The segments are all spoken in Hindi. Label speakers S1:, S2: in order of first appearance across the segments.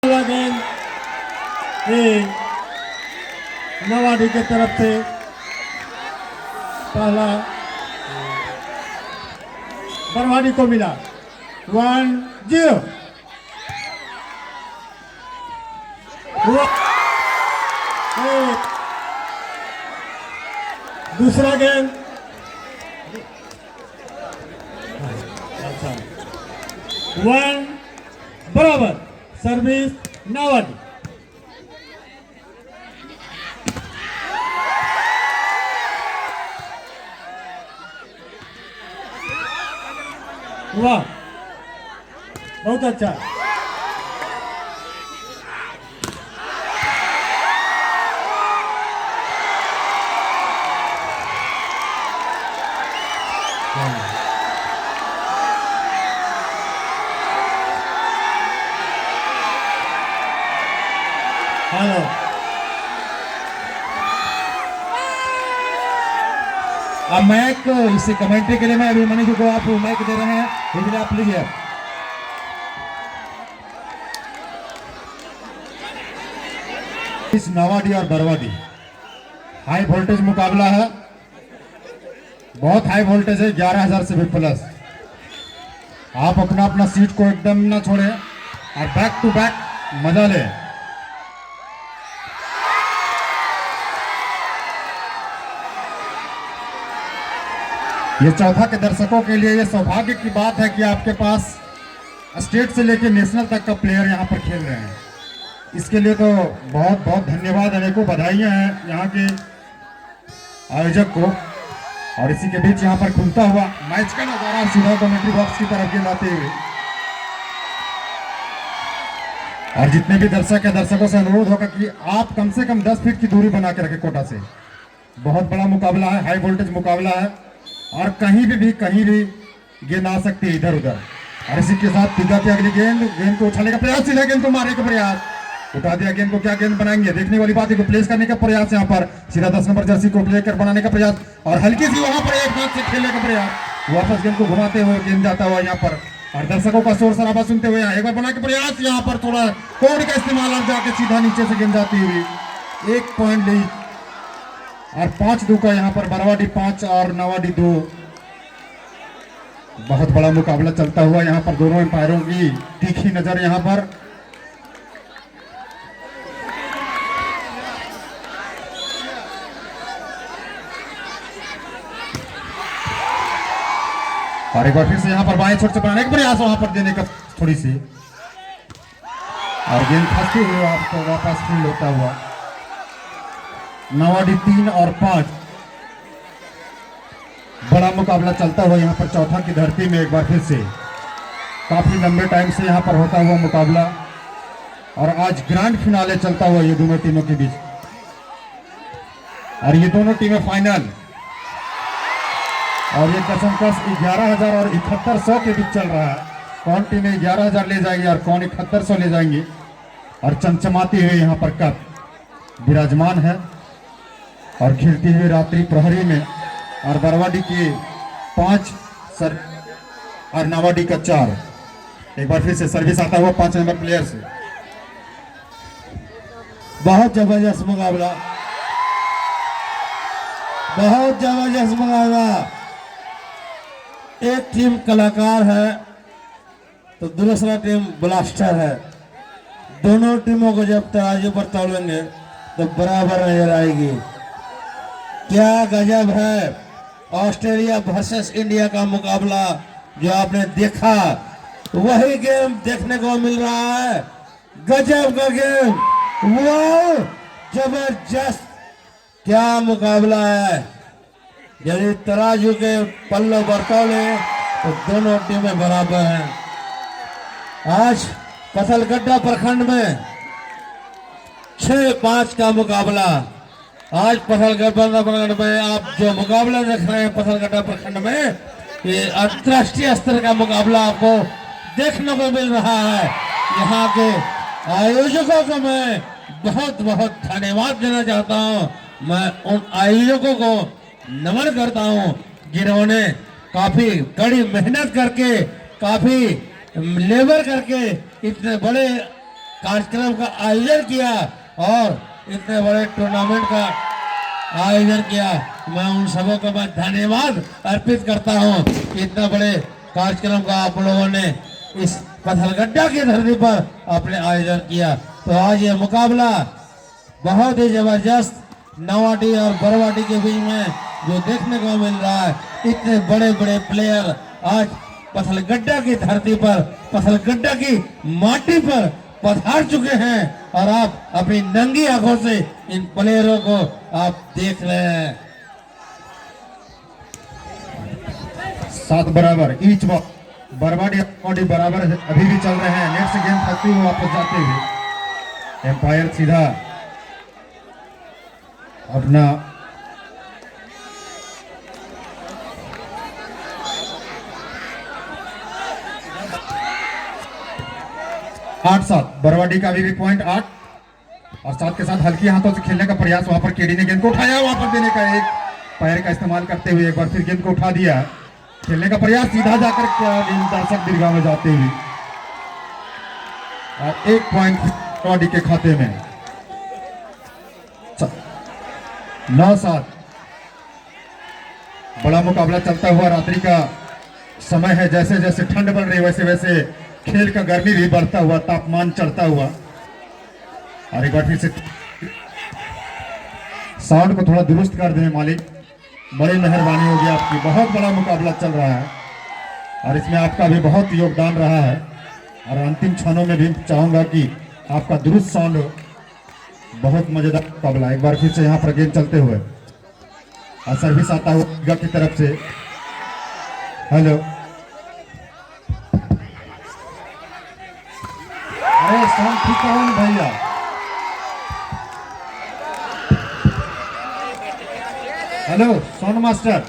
S1: गेंद नवाडी की तरफ से पहला बरवाडी को मिला 1-0। दूसरा गेंद 1 बराबर। सर्विस नवाडी। वाह, बहुत अच्छा। हेलो,
S2: अब मैक इसे कमेंट्री के लिए मैं अभिमन्यु जी को आप मैक दे रहे हैं, इसलिए आप लीजिए। इस नवाडी और बरवाडी हाई वोल्टेज मुकाबला है, बहुत हाई वोल्टेज है, 11,000 से भी प्लस। आप अपना अपना सीट को एकदम ना छोड़ें और बैक टू बैक मजा लें। ये चौथा के दर्शकों के लिए ये सौभाग्य की बात है कि आपके पास स्टेट से लेकर नेशनल तक का प्लेयर यहाँ पर खेल रहे हैं। इसके लिए तो बहुत बहुत धन्यवाद, अनेकों बधाइयाँ हैं यहाँ के आयोजक को। और इसी के बीच यहाँ पर खुलता हुआ मैच का नजारा सीधा कमेंट्री बॉक्स की तरफ गेंद आते हुए। और जितने भी दर्शक है, दर्शकों से अनुरोध होगा कि आप कम से कम 10 फीट की दूरी बना के रखें कोटा से। बहुत बड़ा मुकाबला है, हाई वोल्टेज मुकाबला है और कहीं भी गेंद आ सकती है इधर उधर। और इसी के साथ पिता की अगली गेंद को उछालने का प्रयास, सीधा गेंद को मारने का प्रयास, उठा दिया गेंद को। क्या गेंद बनाएंगे, देखने वाली बात है। को प्लेस करने का प्रयास, यहाँ पर सीधा 10 नंबर जर्सी को प्ले कर बनाने का प्रयास और हल्की सी वहां पर एक हाथ से खेलने का प्रयास। वापस गेंद को घुमाते हुए गेंद जाता हुआ यहाँ पर, और दर्शकों का शोर शराबा सुनते हुए एक बार बना के प्रयास, यहाँ पर थोड़ा कोड का इस्तेमाल और जाके सीधा नीचे से गेंद जाती हुई 1 पॉइंट ली। और 5-2 का यहाँ पर बरवाडी 5 और नवाडी 2। बहुत बड़ा मुकाबला चलता हुआ यहाँ पर, दोनों एम्पायरों की तीखी नजर यहाँ पर। और एक बार फिर से यहाँ पर बाएं छोर से बनाने का प्रयास, वहां पर देने का थोड़ी सी, और गेंद फंसते हुए आपको वापस फील्ड होता हुआ। नवाडी 3 और 5। बड़ा मुकाबला चलता हुआ यहाँ पर चौथा की धरती में एक बार फिर से, काफी लंबे टाइम से यहाँ पर होता हुआ मुकाबला। और आज ग्रैंड फिनाले चलता हुआ ये दोनों टीमों के बीच, और ये दोनों टीमें फाइनल। और ये कसमकस 11,000 और 7100 के बीच चल रहा है। कौन टीमें 11,000 ले जाएगी और कौन 7100 ले जाएंगी। और चमचमाती हुई यहाँ पर कप विराजमान है और खिलती हुई रात्रि प्रहरी में। और बरवाडी के 5 सर और नवाडी का 4। एक बार फिर से सर्विस आता हुआ 5 नंबर प्लेयर से।
S1: बहुत जबरदस्त मुकाबला, बहुत जबरदस्त मुकाबला। एक टीम कलाकार है तो दूसरा टीम ब्लास्टर है। दोनों टीमों को जब तराजू पर तोलेंगे तो बराबर नजर आएगी। क्या गजब है। ऑस्ट्रेलिया वर्सेस इंडिया का मुकाबला जो आपने देखा, वही गेम देखने को मिल रहा है। गजब का गेम, वाह, जबरदस्त, क्या मुकाबला है। यदि तराजू के पल्ले पर तौले तो दोनों टीमें बराबर हैं। आज पथलगड्डा प्रखंड में 6-5 का मुकाबला। आज पथलगड्डा प्रखंड में आप जो मुकाबला देख रहे हैं पथलगड्डा प्रखंड में, ये अंतर्राष्ट्रीय स्तर का मुकाबला आपको देखने को मिल रहा है। यहाँ के आयोजकों को मैं बहुत बहुत धन्यवाद देना चाहता हूँ। मैं उन आयोजकों को नमन करता हूँ जिन्होंने काफी कड़ी मेहनत करके, काफी लेबर करके इतने बड़े कार्यक्रम का आयोजन किया और इतने बड़े टूर्नामेंट का आयोजन किया। मैं उन सबों को मैं धन्यवाद अर्पित करता हूं कि इतना बड़े कार्यक्रम का आप लोगों ने इस पत्थलगड्ढा की धरती पर आपने आयोजन किया। तो आज ये मुकाबला बहुत ही जबरदस्त नवाडी और बरवाडी के बीच में जो देखने को मिल रहा है, इतने बड़े बड़े प्लेयर आज पत्थलगड्ढा की धरती पर, पत्थलगड्ढा की माटी पर पधार चुके हैं और आप अपनी नंगी आंखों से इन प्लेयरों को आप देख रहे हैं।
S2: 7 बराबर ईच बरवाडी बराबर अभी भी चल रहे हैं। नेट से गेंद फंसती हुई वापस जाते हुए एम्पायर सीधा अपना 8-7 बरवाडी का अभी भी पॉइंट 8 और 7 के साथ हल्की हाथों से खेलने का प्रयास। वहां पर केडी ने गेंद को उठाया, वापस देने का एक पैर का इस्तेमाल करते हुए एक बार फिर गेंद को उठा दिया। खेलने का प्रयास, सीधा जाकर गेंद दर्शक दीर्घा में जाते हुए और 1 पॉइंट बरवाडी के खाते में। 9-7 बड़ा मुकाबला चलता हुआ। रात्रि का समय है, जैसे जैसे ठंड बढ़ रही वैसे वैसे खेल का गर्मी भी बढ़ता हुआ, तापमान चढ़ता हुआ। और एक बार फिर से साउंड को थोड़ा दुरुस्त कर दें मालिक, बड़ी मेहरबानी होगी आपकी। बहुत बड़ा मुकाबला चल रहा है और इसमें आपका भी बहुत योगदान रहा है और अंतिम क्षणों में भी चाहूंगा कि आपका दुरुस्त साउंड हो। बहुत मजेदार मुकाबला। एक बार फिर से यहाँ पर गेंद चलते हुए और सर्विस आता हुआ की तरफ से। हेलो, अरे साउंड ठीक करो ना भैया। हेलो साउंड मास्टर,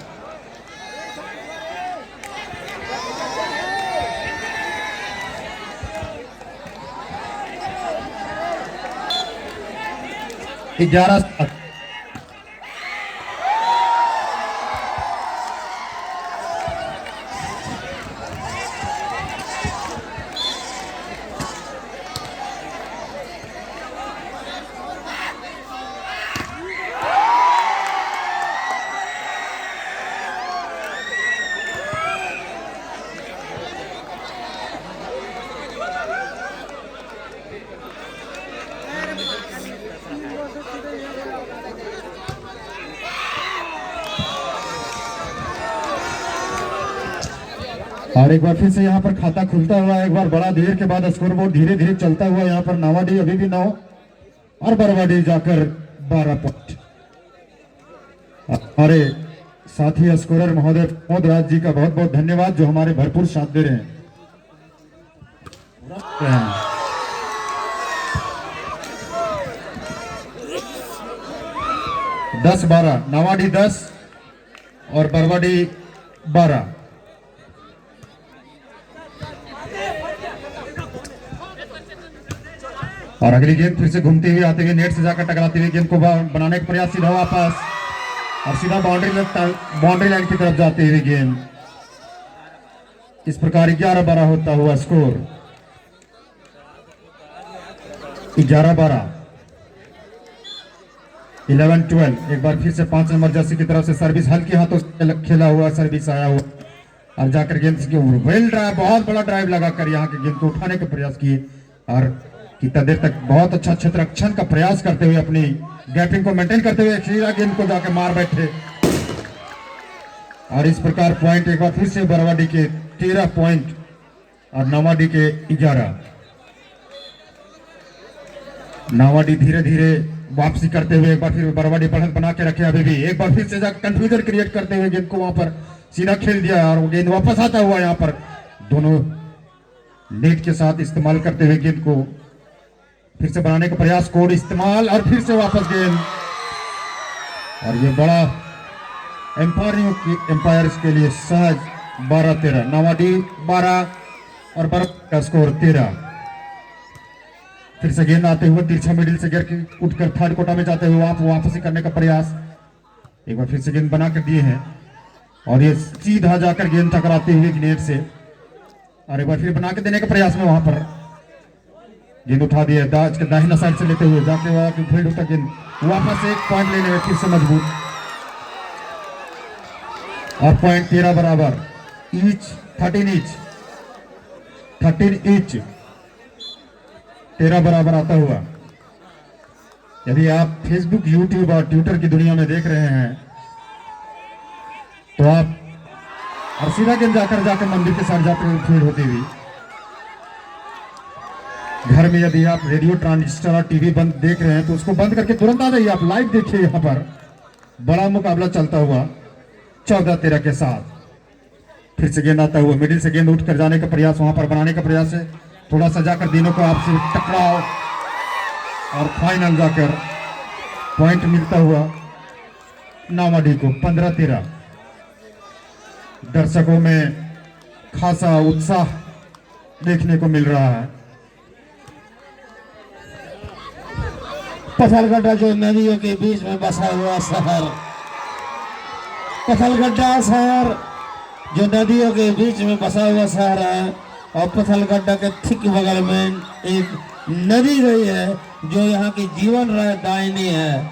S2: ग्यारह और एक बार फिर से यहाँ पर खाता खुलता हुआ। एक बार बड़ा देर के बाद स्कोर बोर्ड धीरे धीरे चलता हुआ। यहाँ पर नावाडी अभी भी 9 और बरवाडी जाकर 12 पॉइंट। हमारे साथी स्कोरर महोदय प्रमोद राज जी का बहुत बहुत धन्यवाद जो हमारे भरपूर साथ दे रहे हैं। 10-12 नावाडी 10 और बरवाडी 12। और अगली गेंद फिर से घूमते हुए आते हुए नेट से जाकर टकराते हुए गेंद को बनाने का प्रयास, सीधा वापस और सीधा बाउंड्री लाइन की तरफ जाते हुए गेंद। इस प्रकार 11-12 होता हुआ स्कोर। 11-12 11-12। एक बार फिर से 5 नंबर जर्सी की तरफ से सर्विस, हल्की हाथों से खेला हुआ सर्विस आया हुआ और जाकर गेंद वेल ड्राइव, बहुत बड़ा ड्राइव लगाकर यहाँ के गेंद को उठाने का प्रयास किए और कितना देर तक बहुत अच्छा क्षेत्र रक्षण का प्रयास करते हुए अपनी गैपिंग को मेंटेन करते हुए सीधा गेंद को जाकर मार बैठे। और इस प्रकार पॉइंट एक बार फिर से बरवाडी के 13 पॉइंट और नावाडी के 11। नावाडी धीरे धीरे वापसी करते हुए एक बार फिर बरवाडी बढ़त बना के रखे। अभी भी एक बार फिर से जाकर कंफ्यूजन क्रिएट करते हुए गेंद को वहां पर सीधा खेल दिया और गेंद वापस आता हुआ यहाँ पर दोनों नेट के साथ इस्तेमाल करते हुए गेंद को फिर से बनाने का प्रयास, कोड इस्तेमाल और फिर से वापस गेंद। और ये बड़ा एम्पायर्स के लिए सहज 12-13। नावाडी 12 और बरवाडी का स्कोर 13। फिर से गेंद आते हुए तिरछा मिडिल से गिर के उठकर थर्ड कोटा में जाते हुए वापसी करने का प्रयास। एक बार फिर से गेंद बना कर दिए हैं और ये सीधा जाकर गेंद टकराते हुए नेट से और एक बार फिर बना के देने का प्रयास में वहां पर गेंद उठा दिया दाज के दाहिना साइड से लेते हुए जाते हुए फील्ड तक गेंद वापस एक पॉइंट लेने में फिर से मजबूत। और पॉइंट 13 बराबर, ईच 13 ईच 13 बराबर आता हुआ। यदि आप फेसबुक, यूट्यूब और ट्विटर की दुनिया में देख रहे हैं तो आप और सीधा गेंद जाकर मंदिर के साथ जाकर फील्ड होती हुई। घर में यदि आप रेडियो, ट्रांजिस्टर और टीवी बंद देख रहे हैं तो उसको बंद करके तुरंत आ जाइए, आप लाइव देखिए। यहाँ पर बड़ा मुकाबला चलता हुआ 14-13 के साथ। फिर से गेंद आता हुआ, मिडिल से गेंद उठकर जाने का प्रयास, वहां पर बनाने का प्रयास है, थोड़ा सा जाकर तीनों को आपसे टकराव और फाइनल जाकर पॉइंट मिलता हुआ नावाडी को 15-13। दर्शकों में खासा उत्साह देखने को मिल रहा है।
S1: पथलगड्डा जो नदियों के बीच में बसा हुआ शहर, पथलगड्डा शहर जो नदियों के बीच में बसा हुआ शहर है, और पथलगड्डा के ठीक बगल में एक नदी गई है जो यहाँ की जीवन दायिनी है।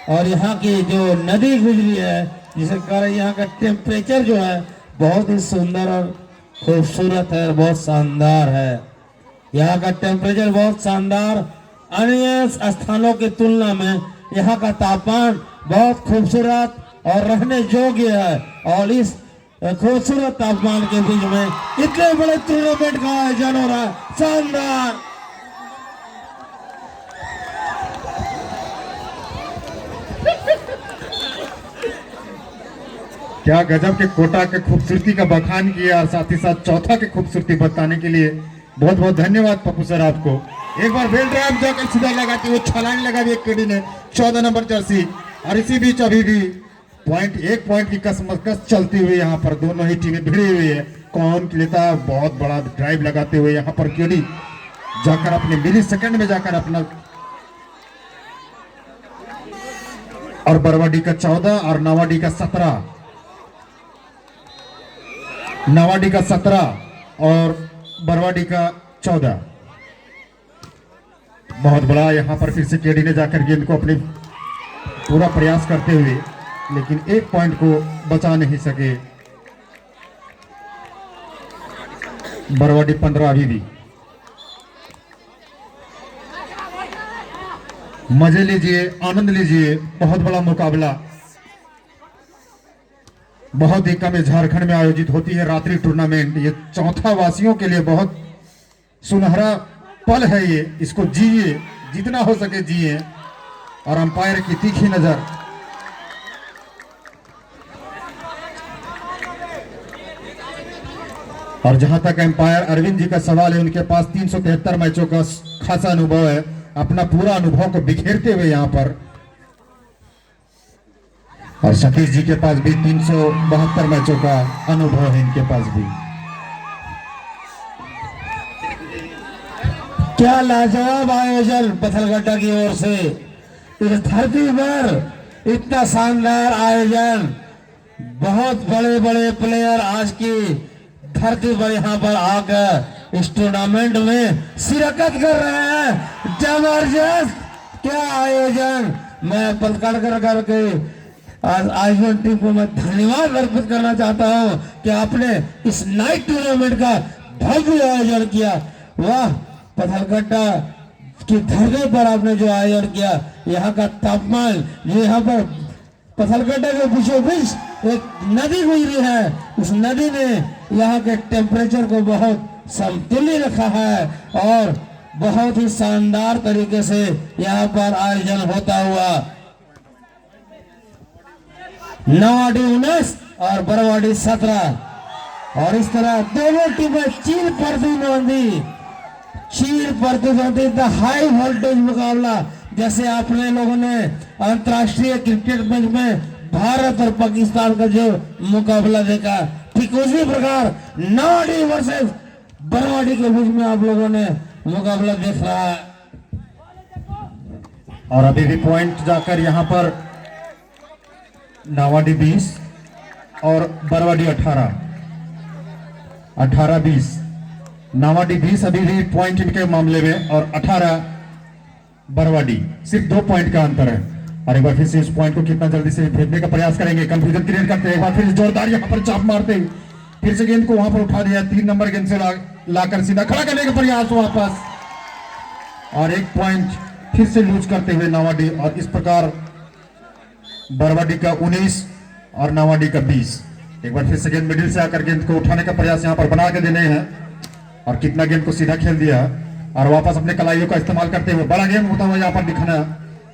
S1: और यहाँ की जो नदी गुजरी है जिसके कारण यहाँ का टेम्परेचर जो है बहुत ही सुंदर और खूबसूरत है, बहुत शानदार है। यहाँ का टेम्परेचर बहुत शानदार, अन्य स्थानों की तुलना में यहाँ का तापमान बहुत खूबसूरत और रहने योग्य है। और इस खूबसूरत तापमान के बीच में इतने बड़े टूर्नामेंट का आयोजन हो रहा है, शानदार।
S2: क्या गजब के कोटा के खूबसूरती का बखान किया और साथ ही साथ चौथा की खूबसूरती बताने के लिए बहुत बहुत धन्यवाद पप्पू सर आपको। एक बार बेल ड्राइव जाकर सीधा लगाती हुई छलांग लगा दी एक केडी ने 14 नंबर जर्सी। और इसी बीच अभी भी एक पॉइंट की कसमकस चलती हुई यहाँ पर दोनों ही टीमें भिड़ी हुई है। कौन लेता है बहुत बड़ा ड्राइव लगाते हुए यहाँ पर केडी जाकर अपने मिली सेकंड में जाकर अपना, और बरवाडी का 14 और नावाडी का 17, नावाडी का 17 और बरवाडी का 14। बहुत बड़ा यहाँ पर फिर से केडी ने जाकर गेंद को अपने पूरा प्रयास करते हुए, लेकिन एक पॉइंट को बचा नहीं सके। बरवाडी 15 अभी भी। मजे लीजिए, आनंद लीजिए, बहुत बड़ा मुकाबला। बहुत ही कम झारखंड में आयोजित होती है रात्रि टूर्नामेंट। ये चौथा वासियों के लिए बहुत सुनहरा पल है ये, इसको जिए, जितना हो सके जिए। और अंपायर की तीखी नजर, और जहां तक अंपायर अरविंद जी का सवाल है, उनके पास 373 मैचों का खासा अनुभव है, अपना पूरा अनुभव को बिखेरते हुए यहां पर। और सतीश जी के पास भी 372 मैचों का अनुभव है इनके पास भी।
S1: क्या लाजवाब आयोजन पथलगड्डा की ओर से। इस धरती पर इतना शानदार आयोजन, बहुत बड़े बड़े प्लेयर आज की धरती पर यहाँ पर आकर इस टूर्नामेंट में शिरकत कर रहे हैं। जबरदस्त क्या आयोजन। मैं पथलगड्डा करके आयोजन टीम को मैं धन्यवाद अर्पित करना चाहता हूँ कि आपने इस नाइट टूर्नामेंट का भव्य आयोजन किया। वाह, पथलगड्डा की धरती पर आपने जो आयोजन किया, यहाँ का तापमान, यहाँ पर पथलगड्डा के बीचों बीच एक नदी गुजरी है, उस नदी ने यहाँ के टेम्परेचर को बहुत समतुल्य रखा है और बहुत ही शानदार तरीके से यहाँ पर आयोजन होता हुआ। नावाडी 19 और बरवाडी 17, और इस तरह दोनों टीमें चीर प्रतिद्वंदी द हाई वोल्टेज मुकाबला, जैसे आपने लोगों ने अंतर्राष्ट्रीय क्रिकेट मैच में भारत और पाकिस्तान का जो मुकाबला देखा, ठीक उसी प्रकार नावाडी वर्सेस बरवाडी के बीच में आप लोगों ने मुकाबला देख रहा है।
S2: और अभी भी पॉइंट जाकर यहाँ पर नावाडी 20 और बरवाडी 18-20। नावाडी 20 अभी भी पॉइंट इनके मामले में और 18 बरवाडी, सिर्फ 2 पॉइंट का अंतर है। और एक बार फिर से इस पॉइंट को कितना जल्दी से फेंकने का प्रयास करेंगे, कंफ्यूजन क्रिएट करते हैं। एक बार फिर जोरदार यहाँ पर चाप मारते हैं, फिर से गेंद को वहां पर उठा दिया, 3 नंबर गेंद से लाकर सीधा खड़ा करने का प्रयास वापस, और 1 पॉइंट फिर से लूज करते हुए नावाडी। और इस प्रकार बरवाडी का 19 और नावाडी का 20। एक बार फिर से गेंद मिडिल से आकर गेंद को उठाने का प्रयास यहाँ पर बना के देने हैं, और कितना गेंद को सीधा खेल दिया और वापस अपने कलाइयों का इस्तेमाल करते हुए बड़ा गेंद होता हुआ यहाँ पर दिखाना।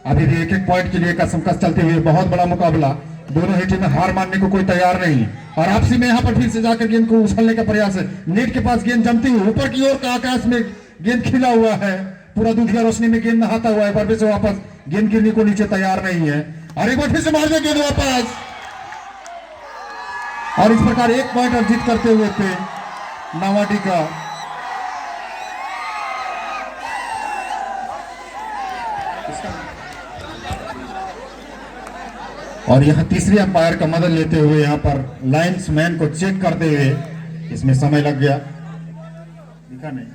S2: अभी भी 1-1 पॉइंट के लिए कसमकस चलते हुए बहुत बड़ा मुकाबला, दोनों ही टीमें हार मानने को कोई तैयार नहीं। और आपसी में यहाँ पर फिर से जाकर गेंद को उछलने का प्रयास है, नेट के पास गेंद जमती हुई ऊपर की ओर का आकाश में गेंद खिला हुआ है, पूरा दूधिया रोशनी में गेंद नहाता हुआ है। एक बार फिर से वापस गेंद गिरने को नीचे तैयार नहीं है, और एक बार फिर से मार दिया गेंद वापस, और इस प्रकार 1 पॉइंट अर्जित करते हुए थे नावाडी का। और यहां तीसरी अंपायर का मदद लेते हुए यहाँ पर लाइन्समैन को चेक करते हुए, इसमें समय लग गया, दिखा नहीं।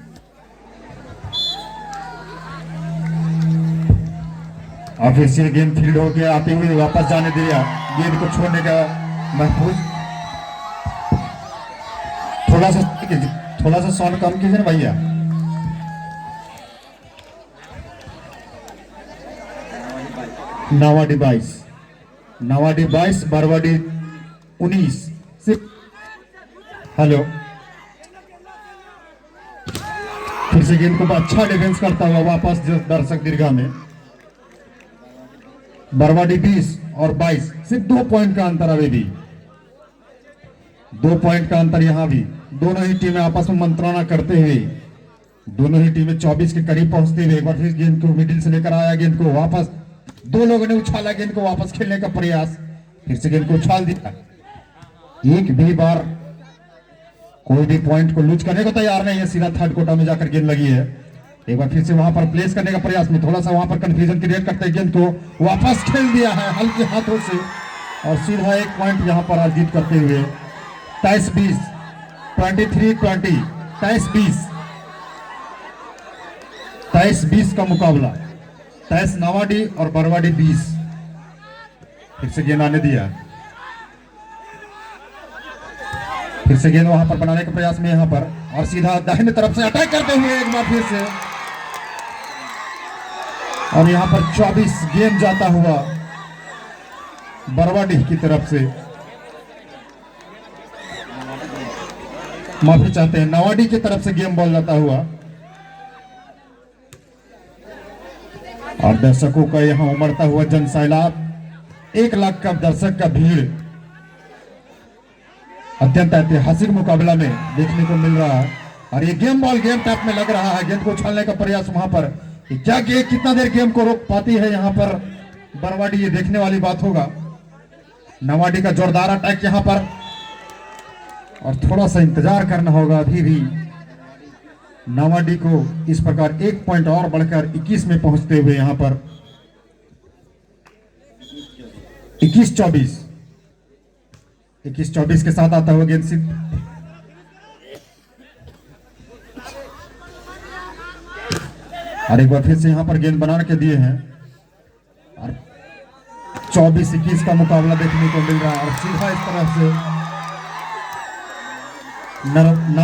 S2: और फिर से गेंद फील्ड होकर आते हुए वापस जाने दिया, गेंद को छोड़ने का महफूज। थोड़ा सा साउंड कम कीजिए ना भैया। नावाडी 22 बरवाडी 19। हेलो, फिर से गेंद को अच्छा डिफेंस करता हुआ वापस दर्शक दीर्घा में। बरवाडी 20 और 22, सिर्फ 2 पॉइंट का अंतर, अभी भी 2 पॉइंट का अंतर। यहां भी दोनों ही टीमें आपस में मंत्रणा करते हुए, दोनों ही टीमें 24 के करीब पहुंचते हुए। एक बार फिर गेंद को मिडिल से लेकर आया, गेंद को वापस 2 लोगों ने उछाला, गेंद को वापस खेलने का प्रयास, फिर से गेंद को उछाल दिया। एक भी बार कोई भी पॉइंट को लूज करने को तैयार नहीं है, सीधा थर्ड कोटा में जाकर गेंद लगी है। एक बार फिर से वहां पर प्लेस करने का प्रयास में थोड़ा सा वहां पर कंफ्यूजन क्रिएट करते गेंद को वापस खेल दिया है हल्के हाथों से, और सीधा 1 पॉइंट यहां पर अर्जित करते हुए 23-20, 23-20, 23-20, 23-20 का मुकाबला। 23 नावाडी और बरवाडी 20। फिर से गेंद आने दिया, फिर से गेंद वहां पर बनाने के प्रयास में यहाँ पर, और सीधा दाहिने तरफ से अटैक करते हुए एक बार फिर से, और यहाँ पर 24 गेंद जाता हुआ बरवाडी की तरफ से, माफी चाहते हैं, नावाडी की तरफ से गेम बॉल जाता हुआ। और दर्शकों का यहाँ उमड़ता हुआ जन सैलाब, 1 लाख का दर्शक का भीड़ अत्यंत ऐतिहासिक मुकाबला में देखने को मिल रहा है। और ये गेम बॉल गेम टैप में लग रहा है, गेंद को उछालने का प्रयास वहां पर, क्या कितना देर गेम को रोक पाती है यहाँ पर बरवाडी, ये देखने वाली बात होगा। नावाडी का जोरदार अटैक यहाँ पर, और थोड़ा सा इंतजार करना होगा अभी भी नावाडी को। इस प्रकार 1 पॉइंट और बढ़कर 21 में पहुंचते हुए यहाँ पर 21-24, 21-24 के साथ आता हुआ गेंद सिद्ध, और एक बार फिर से यहाँ पर गेंद बना के दिए हैं, और 24-21 का मुकाबला देखने को मिल रहा है। और सीधा इस तरह से